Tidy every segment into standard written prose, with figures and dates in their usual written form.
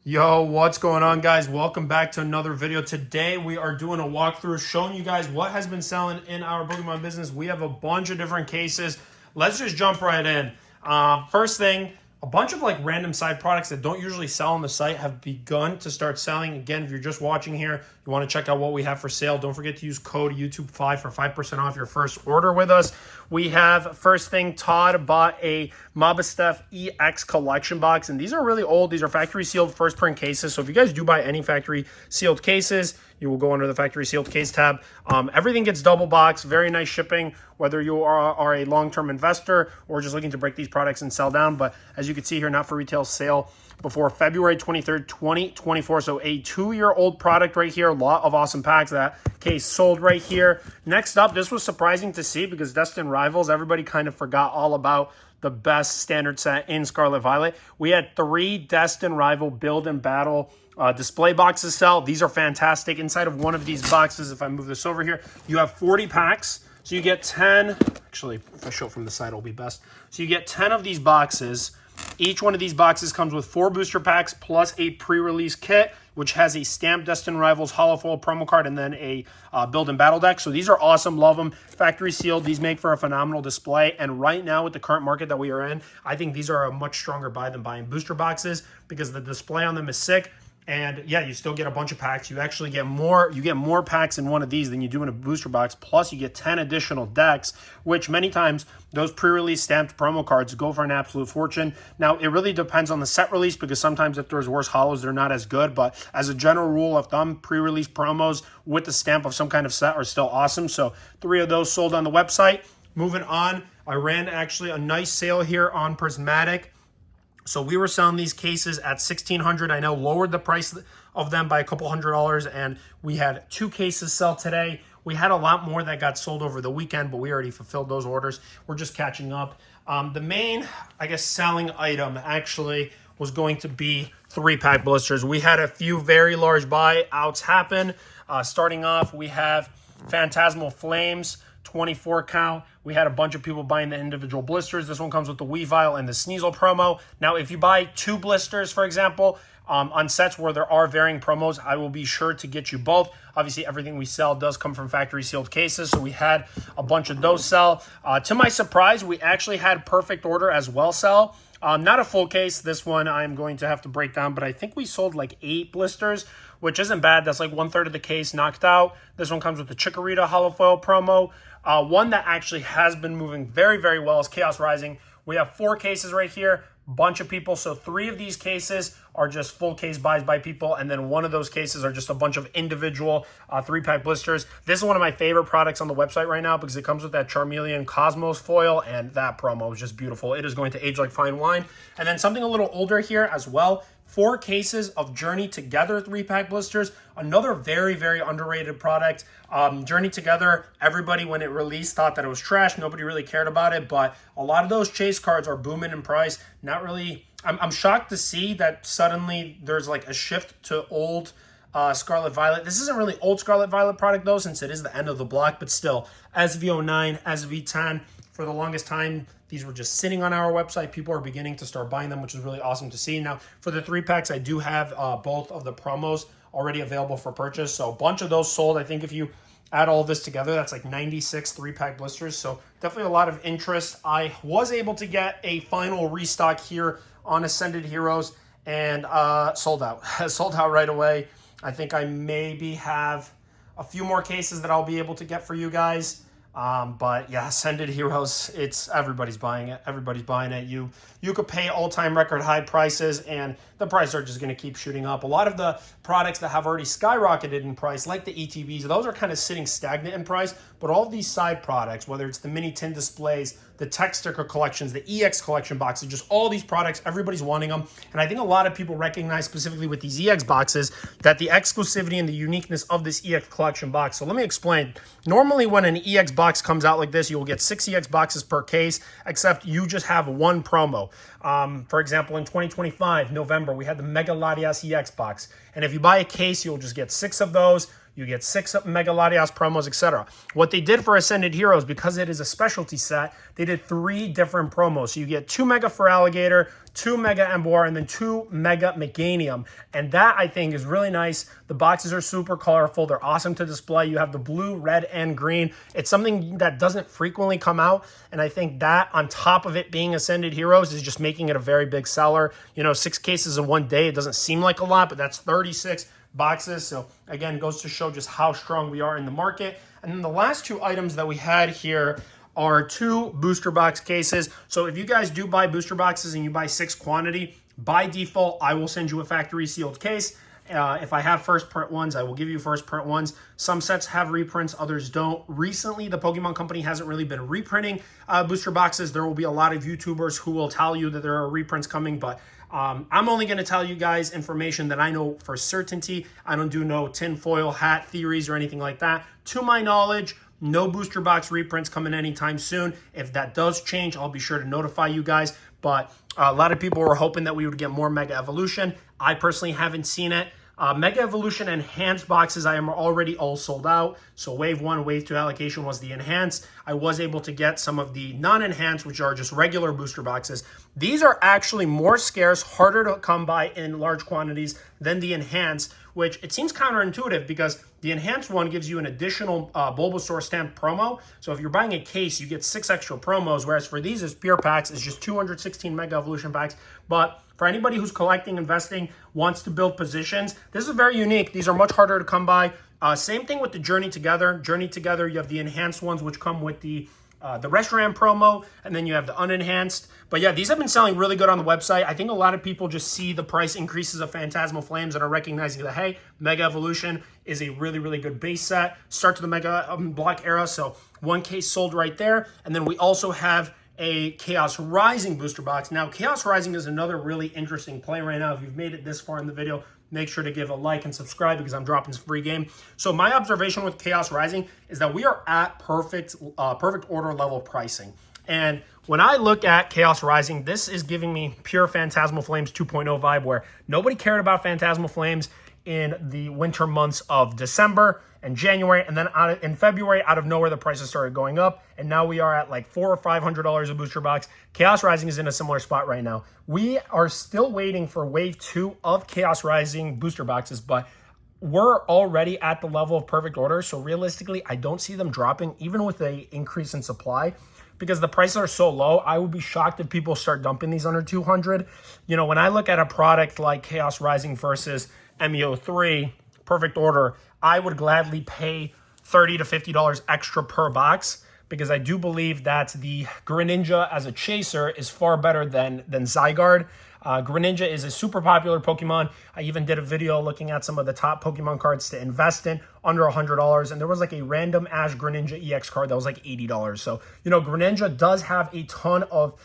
Yo, what's going on, guys? Welcome back to another video. Today we are doing a walkthrough showing you guys what has been selling in our Pokemon business. We have a bunch of different cases. Let's just jump right in. First thing, a bunch of like random side products that don't usually sell on the site have begun to start selling. Again, if you're just watching here, you want to check out what we have for sale. Don't forget to use code YouTube5 for 5% off your first order with us. We have, first thing, Todd bought a Mobastef EX collection box, and these are really old. These are factory sealed first print cases. So if you guys do buy any factory sealed cases, you will go under the factory sealed case tab. Everything gets double boxed, very nice shipping, whether you are a long-term investor or just looking to break these products and sell down. But as you can see here, not for retail sale before February 23rd, 2024. So a 2-year-old product right here. A lot of awesome packs. That case sold right here. Next up, this was surprising to see because Destined Rivals, everybody kind of forgot all about the best standard set in Scarlet Violet. We had 3 Destined Rival build and battle display boxes sell. These are fantastic. Inside of one of these boxes, if I move this over here, you have 40 packs. So you get 10, actually, if I show it from the side, it'll be best. So you get 10 of these boxes. Each one of these boxes comes with 4 booster packs plus a pre-release kit, which has a stamped Destined Rivals hollow foil promo card and then a build and battle deck. So these are awesome. Love them. Factory sealed. These make for a phenomenal display. And right now with the current market that we are in, I think these are a much stronger buy than buying booster boxes because the display on them is sick. And yeah, you still get a bunch of packs. You actually get more. You get more packs in one of these than you do in a booster box. Plus, you get 10 additional decks, which many times those pre-release stamped promo cards go for an absolute fortune. Now, it really depends on the set release because sometimes if there's worse hollows, they're not as good. But as a general rule of thumb, pre-release promos with the stamp of some kind of set are still awesome. So 3 of those sold on the website. Moving on, I ran actually a nice sale here on Prismatic. So we were selling these cases at $1,600. I know lowered the price of them by a couple $100, and we had 2 cases sell today. We had a lot more that got sold over the weekend, but we already fulfilled those orders. We're just catching up. The main, I guess, selling item actually was going to be 3-pack blisters. We had a few very large buyouts happen. Starting off, we have Phantasmal Flames, 24 count. We had a bunch of people buying the individual blisters. This one comes with the Weavile and the Sneasel promo. Now, if you buy 2 blisters, for example, on sets where there are varying promos, I will be sure to get you both. Obviously, everything we sell does come from factory sealed cases, so we had a bunch of those sell. To my surprise, we actually had Perfect Order as well sell. Not a full case. This one I'm going to have to break down, but I think we sold like 8 blisters, which isn't bad. That's like 1/3 of the case knocked out. This one comes with the Chikorita hollow foil promo. One that actually has been moving very, very well is Chaos Rising. We have 4 cases right here, bunch of people. So 3 of these cases are just full case buys by people, and then one of those cases are just a bunch of individual 3-pack blisters. This is one of my favorite products on the website right now because it comes with that Charmeleon Cosmos foil, and that promo is just beautiful. It is going to age like fine wine. And then something a little older here as well. 4 cases of Journey Together 3-pack blisters. Another very, very underrated product. Journey Together, everybody when it released thought that it was trash. Nobody really cared about it, but a lot of those chase cards are booming in price. Not really. I'm shocked to see that suddenly there's like a shift to old Scarlet Violet. This isn't really old Scarlet Violet product though, since it is the end of the block, but still, SV09, SV10, for the longest time, these were just sitting on our website. People are beginning to start buying them, which is really awesome to see. Now, for the 3-packs, I do have both of the promos already available for purchase. So a bunch of those sold. I think if you add all of this together, that's like 96 3-pack blisters. So definitely a lot of interest. I was able to get a final restock here on Ascended Heroes and sold out. Sold out right away. I think I maybe have a few more cases that I'll be able to get for you guys. But yeah, Ascended Heroes, it's everybody's buying it. Everybody's buying it. You could pay all-time record high prices, and the prices are just going to keep shooting up. A lot of the products that have already skyrocketed in price, like the ETBs, those are kind of sitting stagnant in price. But all of these side products, whether it's the mini tin displays, the tech sticker collections, the EX collection boxes, just all these products, everybody's wanting them. And I think a lot of people recognize, specifically with these EX boxes, that the exclusivity and the uniqueness of this EX collection box. So let me explain. Normally when an EX box comes out like this, you will get 6 EX boxes per case, except you just have one promo. For example, in 2025, November, we had the Mega Latias EX box. And if you buy a case, you'll just get 6 of those. You get 6 Mega Latias promos, etc. What they did for Ascended Heroes, because it is a specialty set, they did 3 different promos. So you get 2 Mega Feraligatr, 2 Mega Emboar, and then 2 Mega Meganium. And that, I think, is really nice. The boxes are super colorful. They're awesome to display. You have the blue, red, and green. It's something that doesn't frequently come out. And I think that, on top of it being Ascended Heroes, is just making it a very big seller. You know, 6 cases in one day, it doesn't seem like a lot, but that's 36 boxes. So again, goes to show just how strong we are in the market. And then the last 2 items that we had here are 2 booster box cases. So if you guys do buy booster boxes and you buy 6 quantity, by default, I will send you a factory sealed case. If I have first print ones, I will give you first print ones. Some sets have reprints, others don't. Recently, the Pokemon Company hasn't really been reprinting booster boxes. There will be a lot of YouTubers who will tell you that there are reprints coming, but I'm only going to tell you guys information that I know for certainty. I don't do no tinfoil hat theories or anything like that. To my knowledge, no booster box reprints coming anytime soon. If that does change, I'll be sure to notify you guys. But a lot of people were hoping that we would get more Mega Evolution. I personally haven't seen it. Mega Evolution Enhanced boxes, I am already all sold out. So Wave 1, Wave 2 allocation was the Enhanced. I was able to get some of the non-Enhanced, which are just regular booster boxes. These are actually more scarce, harder to come by in large quantities than the Enhanced, which it seems counterintuitive because the Enhanced one gives you an additional Bulbasaur stamp promo. So if you're buying a case, you get 6 extra promos, whereas for these, as pure packs, it's just 216 Mega Evolution packs. But for anybody who's collecting, investing, wants to build positions, this is very unique. These are much harder to come by. Same thing with the Journey Together. Journey Together, you have the Enhanced ones, which come with the Reshiram promo, and then you have the unenhanced. But yeah, these have been selling really good on the website. I think a lot of people just see the price increases of Phantasmal Flames and are recognizing that, hey, Mega Evolution is a really, really good base set. Start to the Mega Block era, so 1 case sold right there. And then we also have a Chaos Rising booster box. Now, Chaos Rising is another really interesting play right now. If you've made it this far in the video, make sure to give a like and subscribe because I'm dropping this free game. So my observation with Chaos Rising is that we are at perfect order level pricing. And when I look at Chaos Rising, this is giving me pure Phantasmal Flames 2.0 vibe where nobody cared about Phantasmal Flames in the winter months of December and January, and then in February, out of nowhere, the prices started going up, and now we are at like $400 or $500 a booster box. Chaos Rising is in a similar spot right now. We are still waiting for Wave 2 of Chaos Rising booster boxes, but we're already at the level of perfect order, so realistically, I don't see them dropping, even with an increase in supply, because the prices are so low. I would be shocked if people start dumping these under 200. You know, when I look at a product like Chaos Rising versus MEO3, perfect order, I would gladly pay $30 to $50 extra per box because I do believe that the Greninja as a chaser is far better than Zygarde. Greninja is a super popular Pokemon. I even did a video looking at some of the top Pokemon cards to invest in under $100, and there was like a random Ash Greninja EX card that was like $80. So, you know, Greninja does have a ton of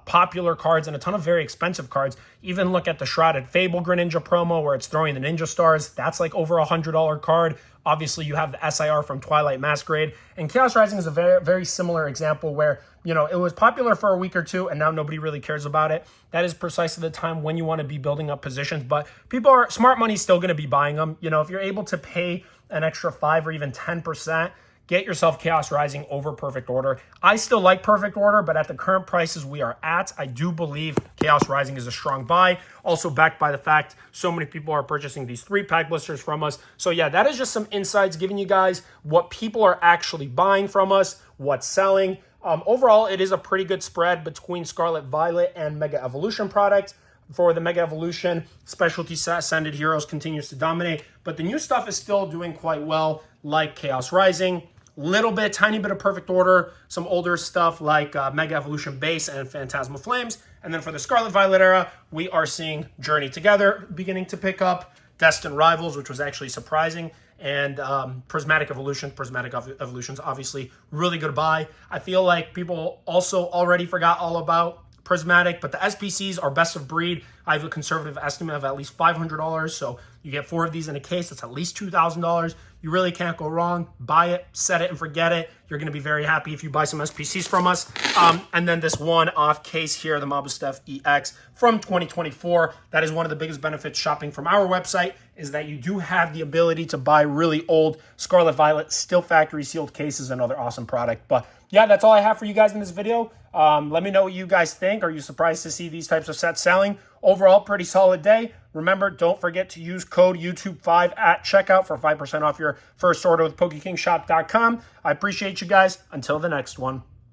popular cards and a ton of very expensive cards. Even look at the Shrouded Fable Greninja promo where it's throwing the Ninja Stars. That's like over $100 card. Obviously, you have the SIR from Twilight Masquerade. And Chaos Rising is a very, very similar example where, you know, it was popular for a week or two and now nobody really cares about it. That is precisely the time when you want to be building up positions. But people are, smart money still going to be buying them. You know, if you're able to pay an extra 5 or even 10%, get yourself Chaos Rising over Perfect Order. I still like Perfect Order, but at the current prices we are at, I do believe Chaos Rising is a strong buy. Also backed by the fact so many people are purchasing these 3-pack blisters from us. So yeah, that is just some insights giving you guys what people are actually buying from us, what's selling. Overall, it is a pretty good spread between Scarlet Violet and Mega Evolution products. For the Mega Evolution, specialty set Ascended Heroes continues to dominate, but the new stuff is still doing quite well, like Chaos Rising, tiny bit of Perfect Order, some older stuff like Mega Evolution Base and Phantasmal Flames. And then for the Scarlet Violet era, we are seeing Journey Together beginning to pick up, Destined Rivals, which was actually surprising, and Prismatic Evolution. Prismatic Evolution's obviously really good buy. I feel like people also already forgot all about prismatic, but the SPCs are best of breed. I have a conservative estimate of at least $500, so you get 4 of these in a case. That's at least $2,000. You really can't go wrong. Buy it, set it, and forget it. You're going to be very happy if you buy some SPCs from us. And then this one-off case here, the Mobusteph EX from 2024. That is one of the biggest benefits shopping from our website, is that you do have the ability to buy really old Scarlet Violet, still factory sealed cases, another awesome product. But yeah, that's all I have for you guys in this video. Let me know what you guys think. Are you surprised to see these types of sets selling? Overall, pretty solid day. Remember, don't forget to use code YouTube5 at checkout for 5% off your first order with PokeKingShop.com. I appreciate you guys. Until the next one.